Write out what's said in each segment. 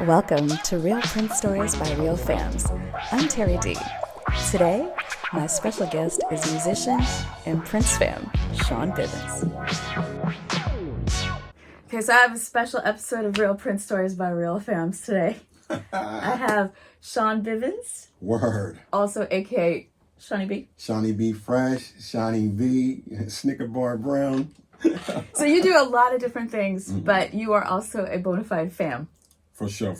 Welcome to Real Prince Stories by Real Fams. I'm Terry D. Today, my special guest is musician and Prince fam, Shaun Bivens. Okay, so I have a special episode of Real Prince Stories by Real Fams today. I have Shaun Bivens. Word. Also, aka Shawnee B. Shawnee B Fresh, Shawnee B, Snickerbar Brown. So you do a lot of different things, but you are also a bona fide fam. For sure.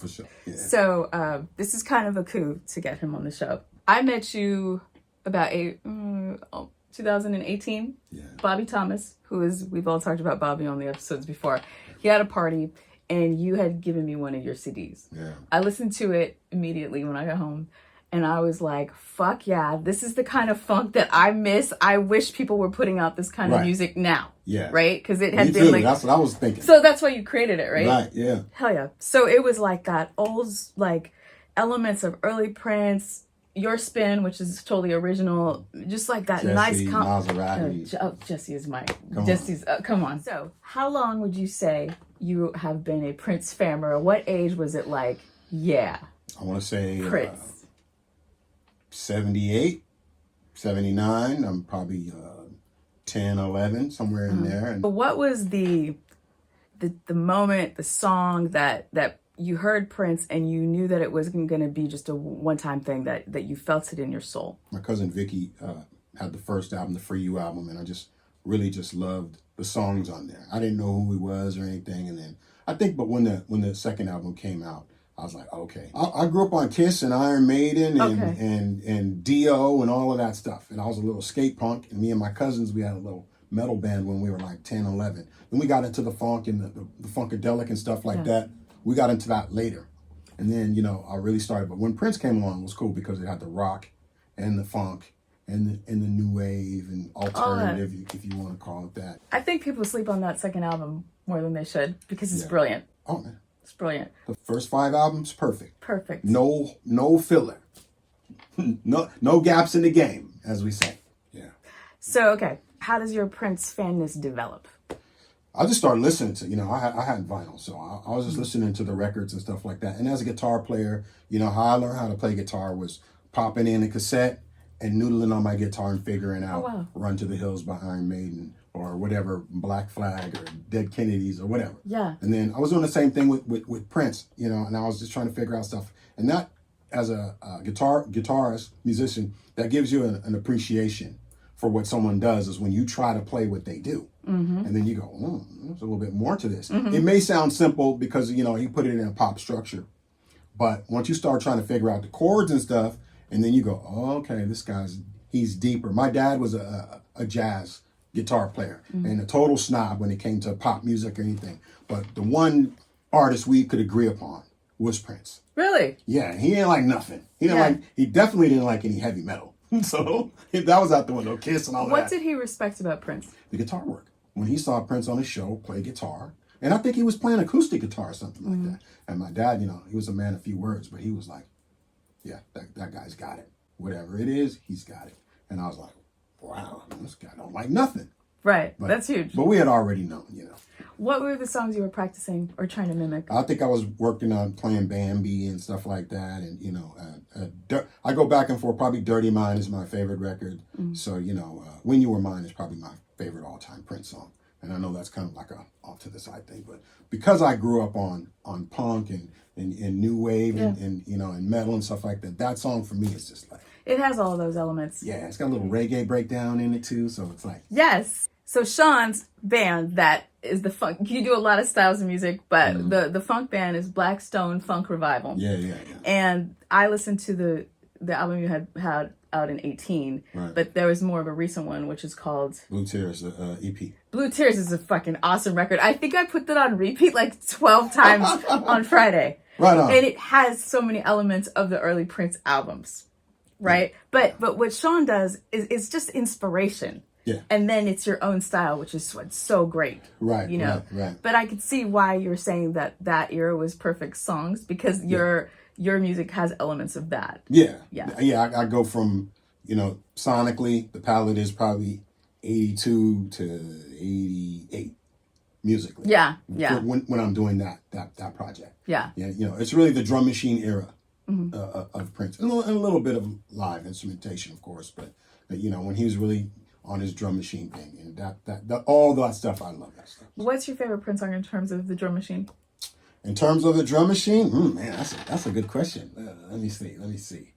Yeah. So this is kind of a coup to get him on the show. I met you about 2018. Yeah. Bobby Thomas, we've all talked about Bobby on the episodes before. He had a party and you had given me one of your CDs. Yeah. I listened to it immediately when I got home. And I was like, fuck yeah, this is the kind of funk that I miss. I wish people were putting out this kind of music now. Yeah. Right? Because it had Me been too. like... That's what I was thinking. So that's why you created it, right? Right, yeah. Hell yeah. So it was like that old, like, elements of early Prince, your spin, which is totally original. Just like that Jesse, nice... Maserati. Jesse is mine. Come on. So how long would you say you have been a Prince fan, or what age was it like, yeah, I want to say... Prince. 78, 79. I'm probably 10, 11, somewhere in there. And But what was the moment, the song that you heard Prince and you knew that it wasn't going to be just a one-time thing, that you felt it in your soul? my cousin Vicky had the first album, the For You album, and I just really loved the songs on there. I didn't know who he was or anything, and then I think, but when the second album came out, I was like, okay. I grew up on Kiss and Iron Maiden and Dio and all of that stuff. And I was a little skate punk. And me and my cousins, we had a little metal band when we were like 10, 11. Then we got into the funk and the funkadelic and stuff like that. We got into that later. And then, I really started. But when Prince came along, it was cool because it had the rock and the funk and the new wave and alternative, if you want to call it that. I think people sleep on that second album more than they should because it's brilliant. Oh, man. It's brilliant. The first 5 albums, perfect. Perfect. No filler. no gaps in the game, as we say. Yeah. So, okay. How does your Prince fanness develop? I just started listening to, I had vinyl. So I was just listening to the records and stuff like that. And as a guitar player, how I learned how to play guitar was popping in a cassette and noodling on my guitar and figuring out Run to the Hills by Iron Maiden or whatever, Black Flag or Dead Kennedys or whatever. Yeah. And then I was doing the same thing with Prince, and I was just trying to figure out stuff. And that, as a guitarist, musician, that gives you an appreciation for what someone does is when you try to play what they do. Mm-hmm. And then you go, there's a little bit more to this. Mm-hmm. It may sound simple because, he put it in a pop structure. But once you start trying to figure out the chords and stuff, and then you go, oh, okay, he's deeper. My dad was a jazz guitar player and a total snob when it came to pop music or anything. But the one artist we could agree upon was Prince. Really? Yeah, he didn't like nothing. He definitely didn't like any heavy metal. So that was out the window, Kiss and all that. What did he respect about Prince? The guitar work. When he saw Prince on his show play guitar, and I think he was playing acoustic guitar or something like that. And my dad, he was a man of few words, but he was like, yeah, that guy's got it. Whatever it is, he's got it. And I was like, wow, this guy don't like nothing. Right, that's huge. But we had already known, What were the songs you were practicing or trying to mimic? I think I was working on playing Bambi and stuff like that. And, I go back and forth. Probably Dirty Mind is my favorite record. So, When You Were Mine is probably my favorite all-time Prince song. And I know that's kind of like a off to the side thing. But because I grew up on punk and new wave and metal and stuff like that, that song for me is just like... It has all those elements. Yeah, it's got a little reggae breakdown in it too. So it's like... Yes. So Shaun's band, that is the funk. You do a lot of styles of music, but the funk band is Black Stone Funk Revival. Yeah. And I listened to the album you had out in 2018, but there was more of a recent one, which is called Blue Tears, EP. Blue Tears is a fucking awesome record. I think I put that on repeat like 12 times on Friday. Right on. And it has so many elements of the early Prince albums, right? Yeah. But what Shaun does is just inspiration. Yeah. And then it's your own style, which is what's so great. Right. Right. But I could see why you're saying that era was perfect songs, because your music has elements of that. Yeah. Yeah. I go from, sonically, the palette is probably 82 to 88. musically. Yeah. When I'm doing that project. Yeah. Yeah, it's really the drum machine era of Prince, and a little bit of live instrumentation, of course. But when he was really on his drum machine thing, and that all that stuff, I love that stuff. What's your favorite Prince song in terms of the drum machine? In terms of the drum machine, man, that's a good question. Let me see.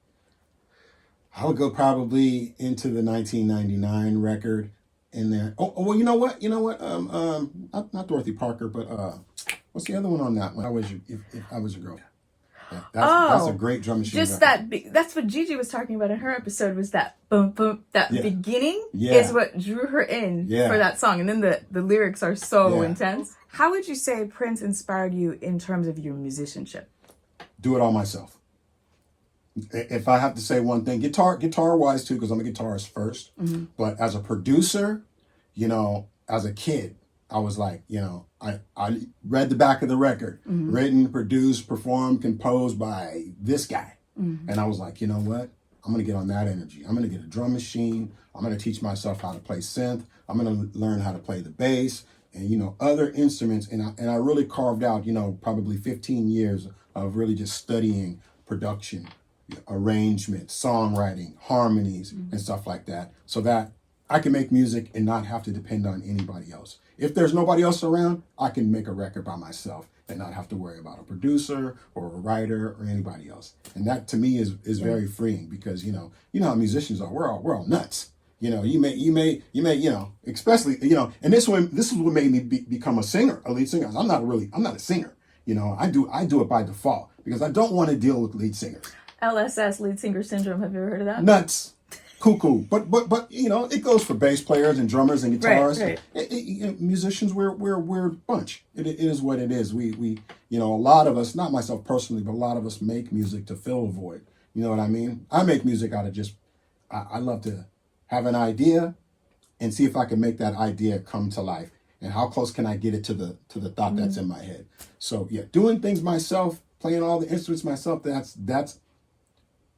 I would go probably into the 1999 record in there. Oh, well, you know what? Not Dorothy Parker, but what's the other one on that one? If I was your girl. Yeah, that's a great drum machine. Just record. that's what Gigi was talking about in her episode, was that boom boom, that beginning Yeah. is what drew her in for that song, and then the lyrics are so intense. How would you say Prince inspired you in terms of your musicianship? Do it all myself. If I have to say one thing, guitar wise too, because I'm a guitarist first. Mm-hmm. But as a producer, as a kid, I was like, I read the back of the record, written, produced, performed, composed by this guy. Mm-hmm. And I was like, you know what? I'm going to get on that energy. I'm going to get a drum machine. I'm going to teach myself how to play synth. I'm going to learn how to play the bass and, other instruments. And I really carved out, probably 15 years of really just studying production, arrangement, songwriting, harmonies, and stuff like that, so that I can make music and not have to depend on anybody else. If there's nobody else around, I can make a record by myself and not have to worry about a producer or a writer or anybody else. And that to me is very freeing, because you know how musicians are. We're all nuts. You may especially and this is what made me become a lead singer. I'm not a singer. I do it by default because I don't want to deal with lead singers. LSS, lead singer syndrome. Have you ever heard of that? Nuts, cuckoo. But it goes for bass players and drummers and guitarists. Right. Musicians, we're a bunch. It is what it is. We a lot of us, not myself personally, but a lot of us make music to fill a void. You know what I mean? I make music out of just I love to have an idea and see if I can make that idea come to life. And how close can I get it to the thought that's in my head? So doing things myself, playing all the instruments myself. That's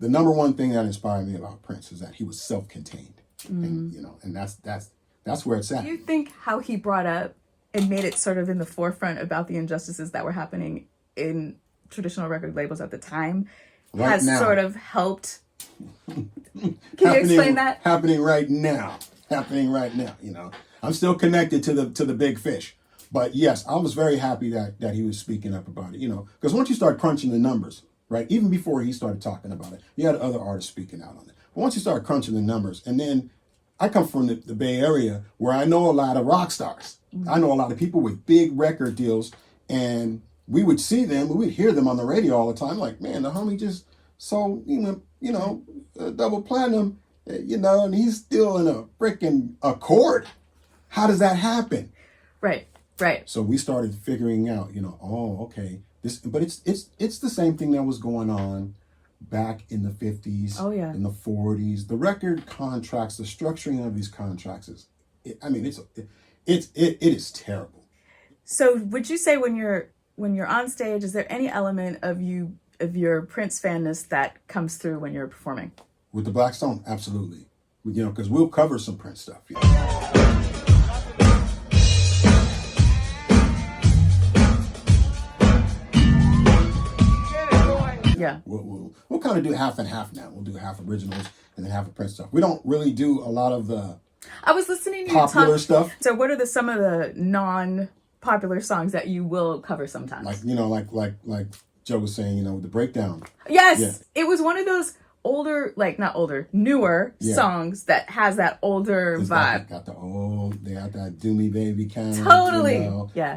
the number one thing that inspired me about Prince, is that he was self-contained, and and that's where it's at. Do you think how he brought up and made it sort of in the forefront about the injustices that were happening in traditional record labels at the time has sort of helped? Can you explain that? Happening right now. I'm still connected to the big fish, but yes, I was very happy that he was speaking up about it. Because once you start crunching the numbers. Right, even before he started talking about it, you had other artists speaking out on it. But once you start crunching the numbers, and then I come from the Bay Area, where I know a lot of rock stars. Mm-hmm. I know a lot of people with big record deals, and we would see them, we would hear them on the radio all the time. Like, man, the homie just sold, double platinum, and he's still in a freaking Accord. How does that happen? Right. So we started figuring out, okay. But it's the same thing that was going on back in the 50s, in the 40s. The record contracts, the structuring of these contracts it is terrible. So would you say when you're on stage, is there any element of your Prince fanness that comes through when you're performing? With the Black Stone, absolutely. Because we'll cover some Prince stuff. Yeah. We'll kind of do half and half now. We'll do half originals and then half of Prince stuff. We don't really do a lot of the I was listening to popular stuff. So what are some of the non-popular songs that you will cover sometimes? Like Joe was saying, with the breakdown. Yes. It was one of those newer songs that has that older vibe. They got that do me baby kind of totally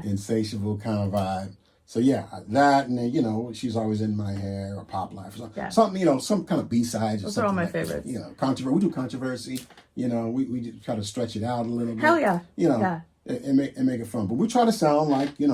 insatiable kind of vibe. So that, and then she's always in my hair, or Pop Life, or something, some kind of B-sides. Those are all my favorites. Controversy. We do controversy. We just try to stretch it out a little bit. Hell yeah. And make it fun. But we try to sound like we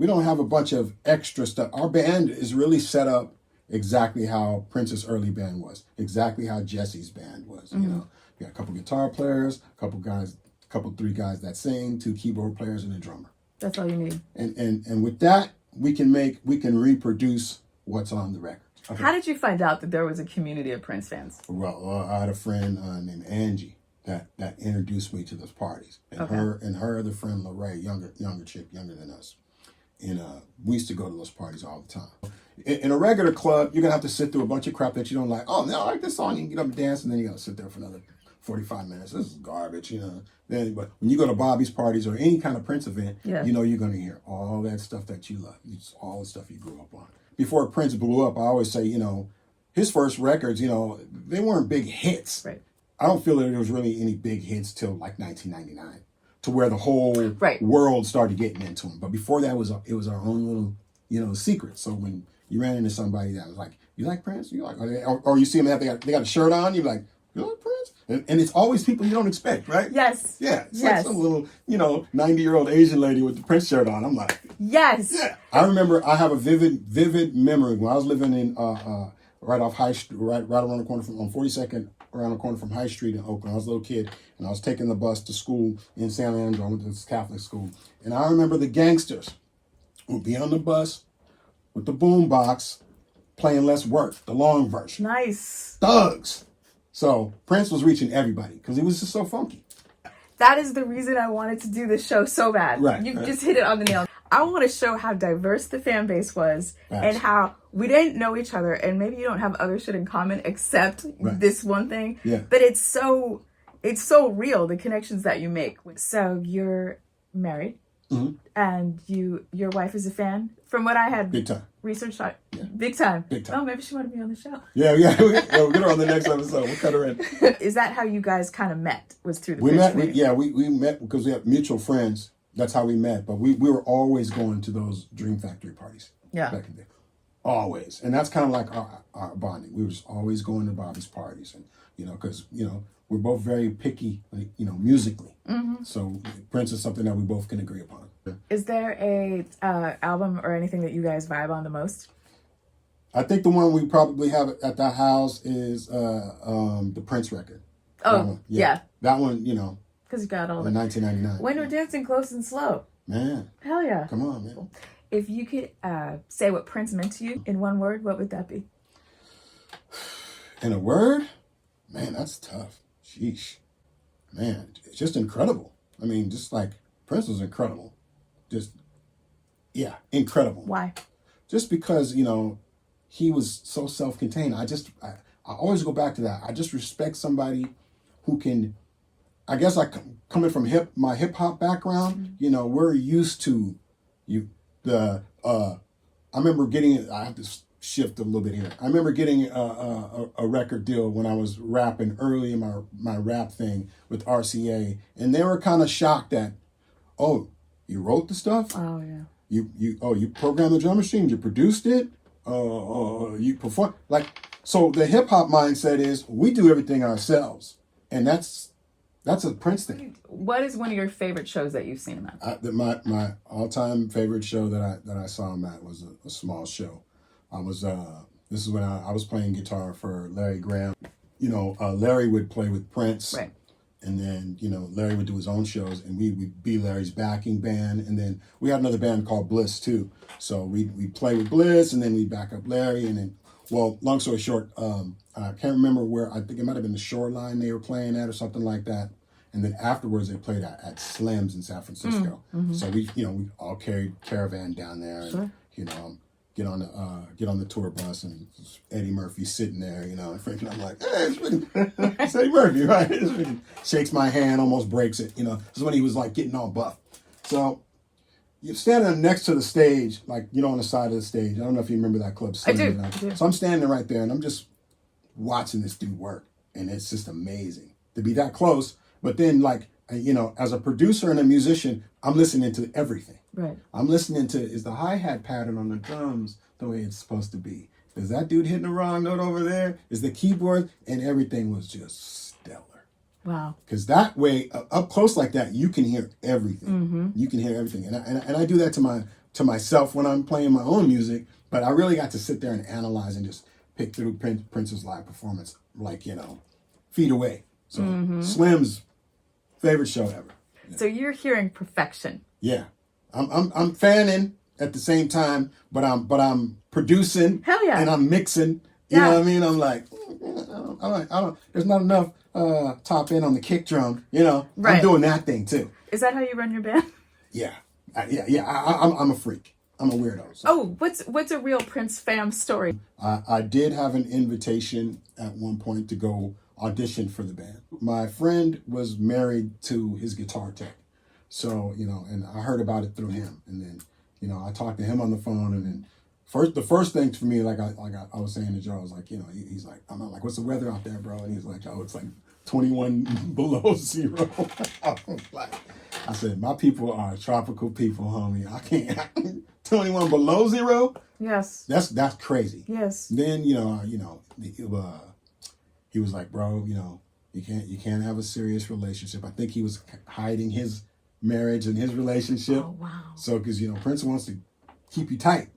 don't have a bunch of extra stuff. Our band is really set up exactly how Prince's early band was, exactly how Jesse's band was. Mm-hmm. You got a couple guitar players, three guys that sing, 2 keyboard players, and a drummer. That's all you need. And with that, we can reproduce what's on the record. Okay. How did you find out that there was a community of Prince fans? Well, I had a friend named Angie. that introduced me to those parties. And her other friend Lorraine, younger chick, younger than us. And we used to go to those parties all the time. In a regular club, you're gonna have to sit through a bunch of crap that you don't like. Oh, no, I like this song. You can get up and dance, and then you gotta sit there for another 45 minutes. This is garbage, Then, but when you go to Bobby's parties or any kind of Prince event, you're gonna hear all that stuff that you love. It's all the stuff you grew up on. Before Prince blew up, I always say, his first records, they weren't big hits. Right. I don't feel that there was really any big hits till like 1999, to where the whole world started getting into them. But before that, it was our own little, secret. So when you ran into somebody that was like, "You like Prince?" You like, or you see them they got a shirt on, you're like, "You like Prince?" And it's always people you don't expect, right? Yes. Yeah. It's like some little, 90-year-old Asian lady with the Prince shirt on. I'm like, yes. Yeah. I remember. I have a vivid memory when I was living in right off High Street, right around the corner on 42nd. Around the corner from High Street in Oakland. I was a little kid, and I was taking the bus to school in San Leandro. I went to this Catholic school. And I remember the gangsters would be on the bus with the boom box playing Let's Work, the long version. Nice. Thugs. So Prince was reaching everybody because he was just so funky. That is the reason I wanted to do this show so bad. Right. You just hit it on the nail. I want to show how diverse the fan base was and how we didn't know each other, and maybe you don't have other shit in common except this one thing. Yeah. But it's so real, the connections that you make. So you're married, and your wife is a fan. From what I had big time researched, big time. Oh, maybe she wanted to be on the show. Yeah. We'll get her on the next episode. We'll cut her in. Is that how you guys kind of met? Was through the we met? We met because we have mutual friends. That's how we met. But we were always going to those Dream Factory parties. Yeah. Back in the day. Always. And that's kind of like our bonding. We were just always going to Bobby's parties. And, because, we're both very picky, musically. Mm-hmm. So Prince is something that we both can agree upon. Is there a album or anything that you guys vibe on the most? I think the one we probably have at the house is the Prince record. Oh, yeah. That one, because you got all in 1999. When we're dancing close and slow. Man. Hell yeah. Come on, man. If you could say what Prince meant to you in one word, what would that be? In a word? Man, that's tough. Sheesh. Man, it's just incredible. I mean, just like Prince was incredible. Just, incredible. Why? Just because, he was so self-contained. I always go back to that. I just respect somebody who can, I guess coming from my hip hop background, we're used to I remember getting, I have to shift a little bit here. I remember getting a record deal when I was rapping early in my rap thing with RCA, and they were kind of shocked that, oh, you wrote the stuff? Oh yeah. You programmed the drum machine, you produced it, you perform, so the hip hop mindset is we do everything ourselves, and that's a Prince thing. What is one of your favorite shows that you've seen him at? My all-time favorite show that I saw him at was a small show. This is when I was playing guitar for Larry Graham. Larry would play with Prince. Right. And then, Larry would do his own shows, and we would be Larry's backing band. And then we had another band called Bliss, too. So we'd play with Bliss, and then we'd back up Larry. And then, long story short, I can't remember where. I think it might have been the Shoreline they were playing at or something like that. And then afterwards, they played at Slim's in San Francisco. Mm-hmm. So we all carried caravan down there, and get on the tour bus, and Eddie Murphy sitting there, and I'm like, hey, it's Eddie Murphy, right? Shakes my hand, almost breaks it. This is when he was like getting all buff. So you're standing next to the stage, on the side of the stage. I don't know if you remember that club. I do. So I'm standing right there, and I'm just watching this dude work, and it's just amazing to be that close. But then, as a producer and a musician, I'm listening to everything. Right. I'm listening to, is the hi-hat pattern on the drums the way it's supposed to be? Is that dude hitting the wrong note over there? Is the keyboard? And everything was just stellar. Wow. Because that way, up close like that, you can hear everything. Mm-hmm. You can hear everything. And I do that to myself when I'm playing my own music, but I really got to sit there and analyze and just pick through Prince's live performance, feet away. So Slim's favorite show ever. Yeah. So you're hearing perfection. Yeah, I'm fanning at the same time, but I'm producing. Hell yeah. And I'm mixing. You know what I mean? I'm like, don't. There's not enough top end on the kick drum. Right. I'm doing that thing too. Is that how you run your band? Yeah, I'm a freak. I'm a weirdo. So. Oh, what's a real Prince fam story? I did have an invitation at one point to go audition for the band. My friend was married to his guitar tech, so and I heard about it through him, and then I talked to him on the phone, and then the first thing for me, like I was saying to Joe, I was like, he's like, I'm not like, what's the weather out there, bro? And he's like, oh, it's like 21 below zero. I said, my people are tropical people, homie. I can't. 21 below zero. Yes. That's crazy. Yes. Then he was like, bro, you can't have a serious relationship. I think he was hiding his marriage and his relationship. Oh wow. So because Prince wants to keep you tight,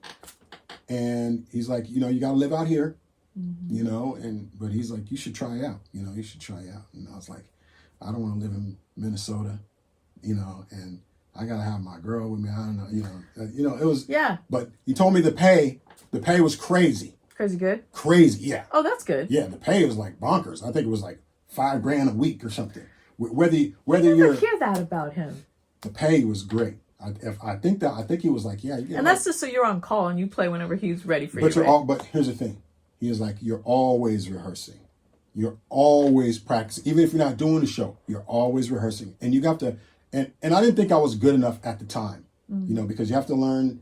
and he's like, you got to live out here, but he's like, you should try out. You should try out. And I was like, I don't want to live in Minnesota, and I gotta have my girl with me. I don't know, it was. Yeah. But he told me the pay was crazy. Crazy good? Crazy, yeah. Oh, that's good. Yeah, the pay was like bonkers. I think it was like $5,000 a week or something. Whether I you're never hear that about him. The pay was great. I think he was like, yeah. And that's just so you're on call and you play whenever he's ready for you. But here's the thing. He was like, you're always rehearsing. You're always practicing. Even if you're not doing the show, you're always rehearsing. And you got to, and I didn't think I was good enough at the time, because you have to learn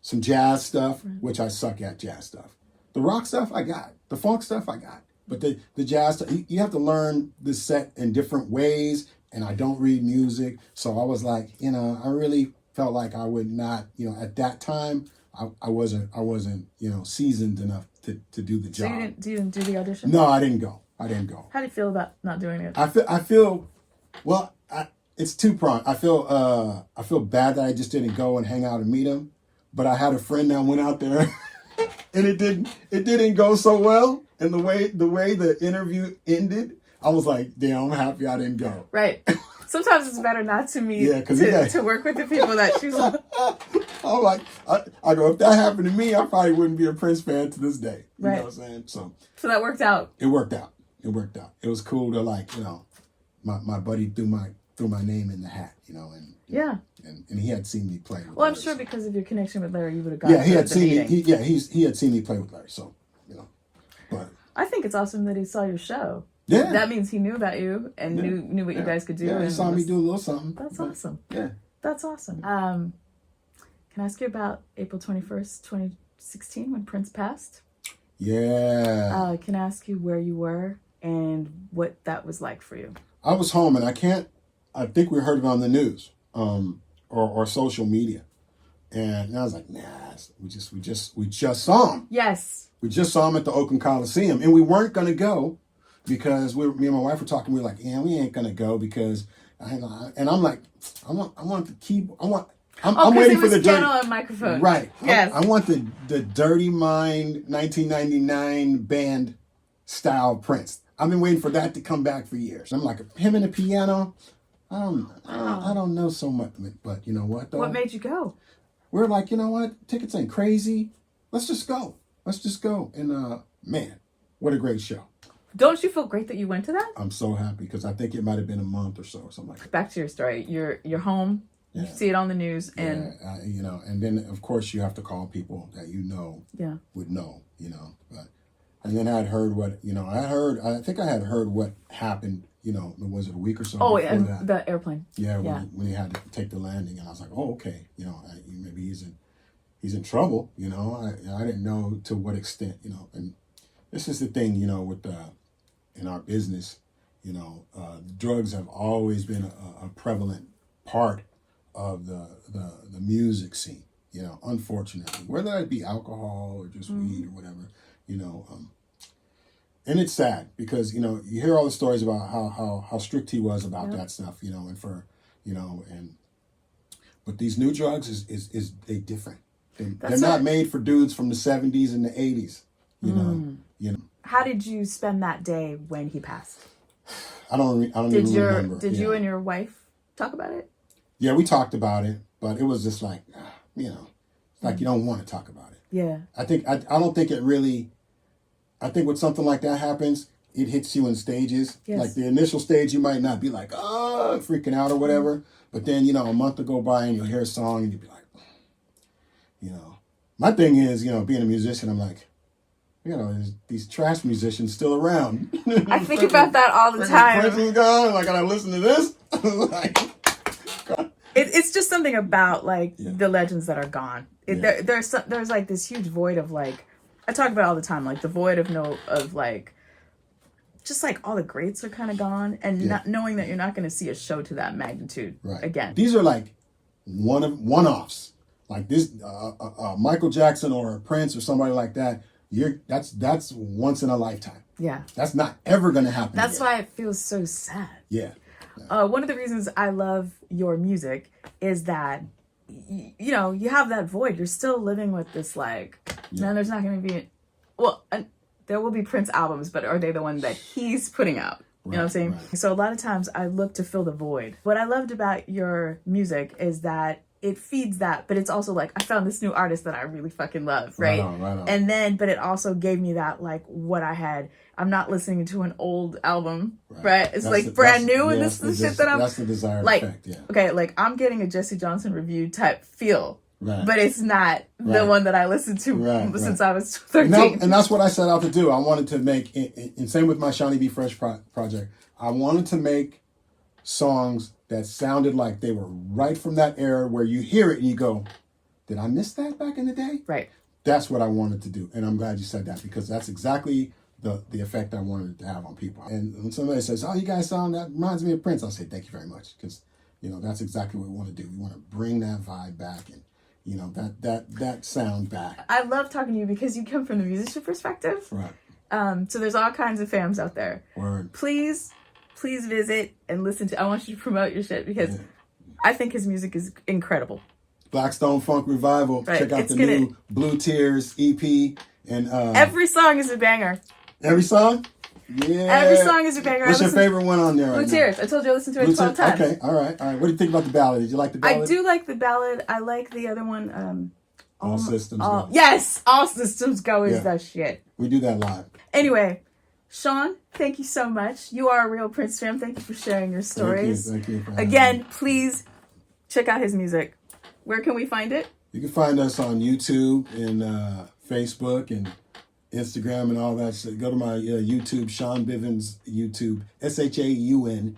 some jazz stuff, which I suck at jazz stuff. The rock stuff I got. The funk stuff I got. But the jazz stuff, you have to learn the set in different ways. And I don't read music. So I was like, I really felt like I would not, at that time, I wasn't, seasoned enough to do the job. So you didn't do the audition? No, I didn't go. How do you feel about not doing it? I feel, well, it's two-pronged. I feel bad that I just didn't go and hang out and meet him. But I had a friend that went out there and it didn't go so well. And the way the interview ended, I was like, damn, I'm happy I didn't go. Right. Sometimes it's better not to meet, to work with the people that choose. I'm like, I go, if that happened to me, I probably wouldn't be a Prince fan to this day. You know what I'm saying? So that worked out. It worked out. It was cool to my buddy threw my name in the hat, and yeah. And he had seen me play with Larry, I'm sure because of your connection with Larry, you would have gotten he had seen me. He had seen me play with Larry, so but I think it's awesome that he saw your show. Yeah. That means he knew about you and knew what you guys could do. Yeah, he saw me do a little something. That's awesome. Yeah. That's awesome. Can I ask you about April 21st, 2016 when Prince passed? Yeah. Can I ask you where you were and what that was like for you? I was home and I think we heard it on the news or social media. And I was like, nah, we just saw him. Yes. We just saw him at the Oakland Coliseum, and we weren't going to go because me and my wife were talking. We were like, yeah, we ain't going to go because, and I'm like, I'm waiting for the piano and microphone. Right. Yes. I want the Dirty Mind 1999 band style Prince. I've been waiting for that to come back for years. I'm like, him and the piano, I don't know so much, but you know what though? What made you go? We're like, you know what? Tickets ain't crazy. Let's just go. And man, what a great show. Don't you feel great that you went to that? I'm so happy because I think it might have been a month or so or something like that. Back to your story. You're home. Yeah. You see it on the news, and and then of course you have to call people that would know, But and then I had heard what I think I had heard what happened. Was it a week or so? Oh, and the airplane. Yeah, when he had to take the landing, and I was like, oh, okay, maybe he's in trouble. I didn't know to what extent. And this is the thing, with in our business, drugs have always been a prevalent part of the music scene. Unfortunately, whether it be alcohol or just weed or whatever, and it's sad because you hear all the stories about how strict he was about that stuff, and for but these new drugs is they different. They're not made for dudes from the 70s and the 80s, you know. How did you spend that day when he passed? I don't even remember. Did you and your wife talk about it? Yeah, we talked about it, but it was just like, like you don't want to talk about it. Yeah. I don't think it really. I think when something like that happens, it hits you in stages. Yes. Like the initial stage, you might not be like, oh, freaking out or whatever. But then, a month will go by and you'll hear a song and you'll be like, my thing is, being a musician, I'm like, there's these trash musicians still around. I think about that all the time. Prince is gone. Like, can I listen to this? Like, it's just something about like the legends that are gone. There's like this huge void of like, I talk about it all the time, like the void of like, just like all the greats are kind of gone, and not knowing that you're not going to see a show to that magnitude again. These are like one-offs. Like this, Michael Jackson or Prince or somebody like that. That's once in a lifetime. Yeah, that's not ever going to happen. That's why it feels so sad. Yeah. One of the reasons I love your music is that you have that void. You're still living with this like, man, there's not going to be, there will be Prince albums, but are they the ones that he's putting out? You know what I'm saying? Right. So a lot of times I look to fill the void. What I loved about your music is that it feeds that, but it's also like, I found this new artist that I really fucking love, right? Right on. And then, but it also gave me that, like, what I had. I'm not listening to an old album, right? It's like brand new, and this is the shit that I'm... That's the desired like, effect, yeah. Okay, like, I'm getting a Jesse Johnson review type feel, but it's not the one that I listened to since I was 13. And that's what I set out to do. I wanted to make, and same with my Shawnee B. Fresh project, I wanted to make songs that sounded like they were right from that era where you hear it and you go, did I miss that back in the day? Right. That's what I wanted to do. And I'm glad you said that, because that's exactly the effect I wanted to have on people. And when somebody says, oh, you guys sound, that reminds me of Prince, I'll say, thank you very much. Because, that's exactly what we want to do. We want to bring that vibe back and, that sound back. I love talking to you because you come from the musician perspective. Right. So there's all kinds of fams out there. Word. Please visit and listen to. I want you to promote your shit because I think his music is incredible. Blackstone Funk Revival. Right. Check out new Blue Tears EP. And every song is a banger. Every song? Yeah. Every song is a banger. What's your favorite one on there? Blue Tears. I told you I listened to it 12 times. Okay, all right. What do you think about the ballad? Did you like the ballad? I do like the ballad. I like the other one. All Systems Go. Yes, All Systems Go is the shit. We do that live. Anyway, Shaun, thank you so much. You are a real Prince fan. Thank you for sharing your stories. Thank you. Again, please check out his music. Where can we find it? You can find us on YouTube and Facebook and Instagram and all that shit. Go to my YouTube, Shaun Bivens YouTube, ShaunBivens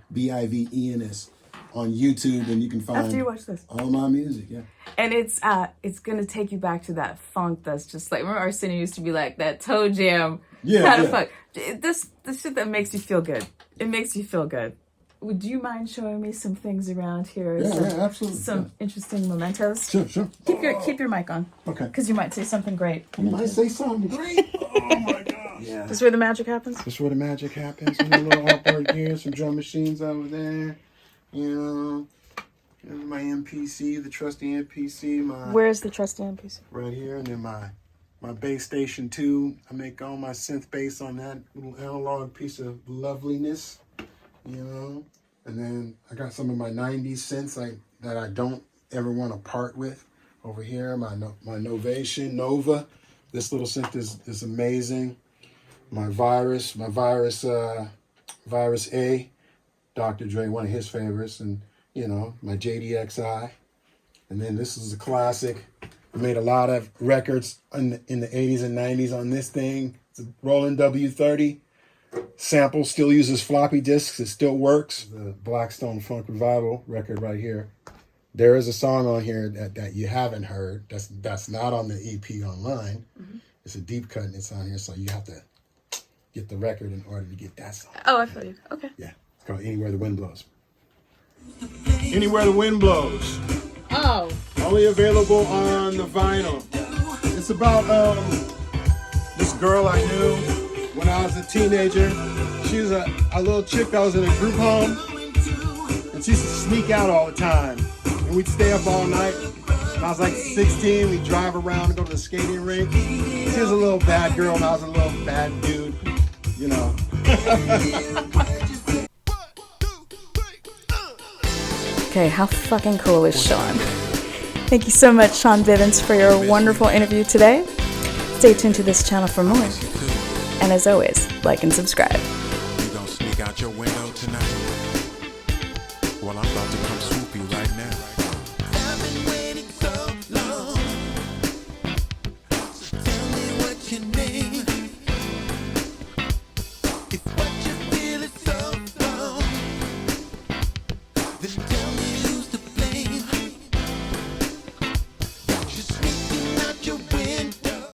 on YouTube, and you can find after you watch this all my music. Yeah, and it's gonna take you back to that funk that's just like, remember Arsenio used to be like that toe jam kind of funk. This shit that makes you feel good. It makes you feel good. Would you mind showing me some things around here? Yeah, absolutely. Some interesting mementos. Sure. Keep your mic on. Okay. Because you might say something great. You might say something great. Oh my God. Yeah. This is where the magic happens. This is where the magic happens. Some little artwork here, some drum machines over there. My MPC, the trusty MPC. Where's the trusty MPC? Right here, and then my bass station too. I make all my synth bass on that little analog piece of loveliness. And then I got some of my 90s synths that I don't ever want to part with over here. My Novation, Nova. This little synth is amazing. My Virus A, Dr. Dre, one of his favorites, and my JDXI. And then this is a classic. I made a lot of records in the 80s and 90s on this thing. It's a Roland W30. Sample still uses floppy disks. It still works. The Blackstone Funk Revival record right here. There is a song on here that you haven't heard. That's not on the EP online. Mm-hmm. It's a deep cut and it's on here, so you have to get the record in order to get that song. Oh, I feel you. Okay. Yeah, it's called Anywhere the Wind Blows. Anywhere the Wind Blows. Oh. Only available on the vinyl. It's about this girl I knew when I was a teenager. She was a little chick that was in a group home, and she used to sneak out all the time. And we'd stay up all night. When I was like 16, we'd drive around and go to the skating rink. She was a little bad girl, and I was a little bad dude, Okay, how fucking cool is Shaun? Thank you so much, Shaun Bivens, for your wonderful interview today. Stay tuned to this channel for more. And as always, like and subscribe. out your window tonight? Well, I'm about to come swoop you right now. I've been waiting so long. So tell me what you need. If what you feel is so wrong, then